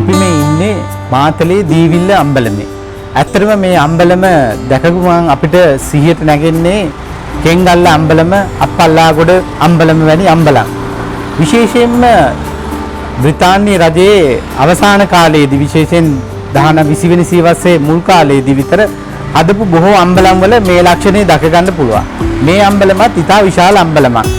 අපි මේ ඉන්නේ මාතලේ දීවිල්ල අම්බලමේ. ඇත්තටම මේ අම්බලම දැකපු ගමන් අපිට සිහියට නැගෙන්නේ කෙන්ගල්ල අම්බලම, අප්පල්ලාගොඩ අම්බලම වැනි අම්බලම්. විශේෂයෙන්ම බ්‍රිතාන්‍ය රජයේ අවසාන කාලයේදී විශේෂයෙන් 1920 වෙනි සියවසේ මුල් කාලයේදී විතර අදපු බොහෝ අම්බලම් වල මේ ලක්ෂණය දක ගන්න පුළුවන්. මේ අම්බලමත් ඉතා විශාල අම්බලමක්.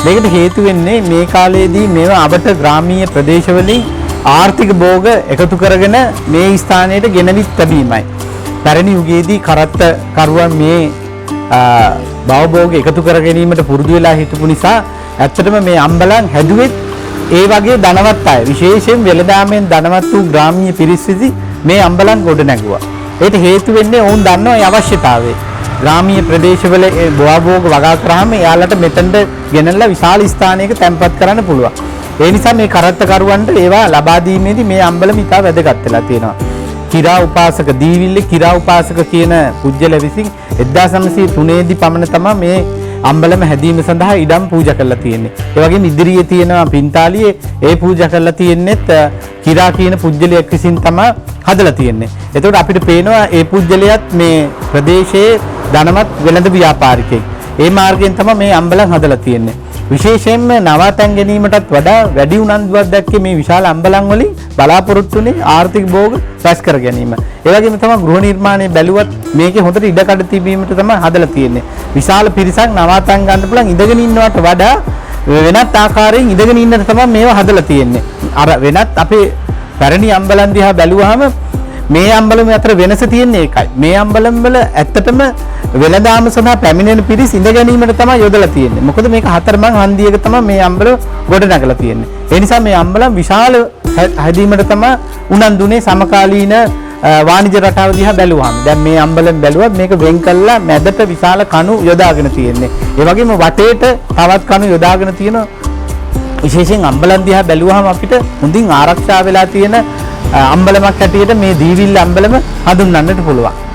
මේකට හේතු වෙන්නේ මේ කාලයේදී මේවා අපට ග්‍රාමීය ප්‍රදේශවලින් ආර්ථික භෝග එකතු කරගෙන මේ ස්ථානයට ගෙනවිත් තිබීමයි. පැරණි යුගයේදී කරත්ත කරුවන් මේ භවභෝග එකතු කර ගැනීමට පුරුදු වෙලා හිටපු නිසා ඇත්තටම මේ අම්බලම් හැදුවෙත් ඒ වගේ ධනවත් අය විශේෂයෙන් වෙළඳාමෙන් ධනවත් වූ ග්‍රාමීය පිරිස් විසි මේ අම්බලම් ගොඩ නැගුවා. ඒට හේතු වෙන්නේ ඔවුන් දන්නවා ඒ අවශ්‍යතාවය. ග්‍රාමීය ප්‍රදේශවල භවභෝග වගා කරාම එයාලට මෙතනට ගෙනල්ලා විශාල ස්ථානයක තැන්පත් කරන්න පුළුවන්. ඒ නිසා මේ කරත්තකරුවන්ට ඒවා ලබා දීමේදී මේ අම්බලම ඉතා වැදගත් වෙලා තියෙනවා. කිරා උපාසක දීවිල්ලේ කිරා උපාසක කියන පුජ්‍යල විසින් 1903 දී පමණ තමයි මේ අම්බලම හැදීම සඳහා ඉඩම් පූජා කරලා තියෙන්නේ. ඒ වගේම ඉදිරියේ තියෙන පින්තාලියේ ඒ පූජා කරලා තියෙන්නේත් කිරා කියන පුජ්‍යලයක් විසින් තමයි හදලා තියෙන්නේ. එතකොට අපිට පේනවා ඒ පුජ්‍යලයත් මේ ප්‍රදේශයේ ධනවත් වෙළඳ ව්‍යාපාරිකයෙක්. ඒ මාර්ගයෙන් තමයි මේ අම්බලම් හදලා තියෙන්නේ. විශේෂයෙන්ම නවාතැන් ගැනීමටත් වඩා වැඩි උනන්දුවක් දැක්කේ මේ විශාල අම්බලම් වලින් බලාපොරොත්තු වෙන්නේ ආර්ථික භෝග රැස් කර ගැනීම. ඒ වගේම තමයි ගෘහ නිර්මාණය බැලුවත් මේකේ හොඳට ඉඩකඩ තිබීමට තමයි හදලා තියෙන්නේ. විශාල පිරිසක් නවාතැන් ගන්න පුළුවන් ඉඳගෙන ඉන්නවට වඩා වෙනත් ආකාරයෙන් ඉඳගෙන ඉන්නට තමයි මේවා හදලා තියෙන්නේ. අර වෙනත් අපේ පැරණි අම්බලම් දිහා බැලුවාම මේ අම්බලම අතර වෙනස තියෙන්නේ ඒකයි. මේ අම්බලම් වල ඇත්තටම වෙළඳාම සඳහා පැමිණෙන පිරිස් ඉඳ ගැනීමට තමයි යොදලා තියෙන්නේ. මොකද මේක හතරමං හන්දියක තමයි මේ අම්බලම ගොඩ නැගලා තියෙන්නේ. ඒ නිසා මේ අම්බලම් විශාල හැදීමට තමයි උනන්දුනේ සමකාලීන වාණිජ රටාව දිහා බැලුවාම. දැන් මේ අම්බලම් බැලුවත් මේක වෙන් කළා මැදට විශාල කණු යොදාගෙන තියෙන්නේ. ඒ වගේම වටේට තවත් කණු යොදාගෙන තියෙනවා. විශේෂයෙන් අම්බලම් දිහා බැලුවාම අපිට හොඳින් ආරක්ෂා වෙලා තියෙන අම්බලමක් හැටියට මේ දීවිල්ල අම්බලම හඳුන්වන්නට පුළුවන්.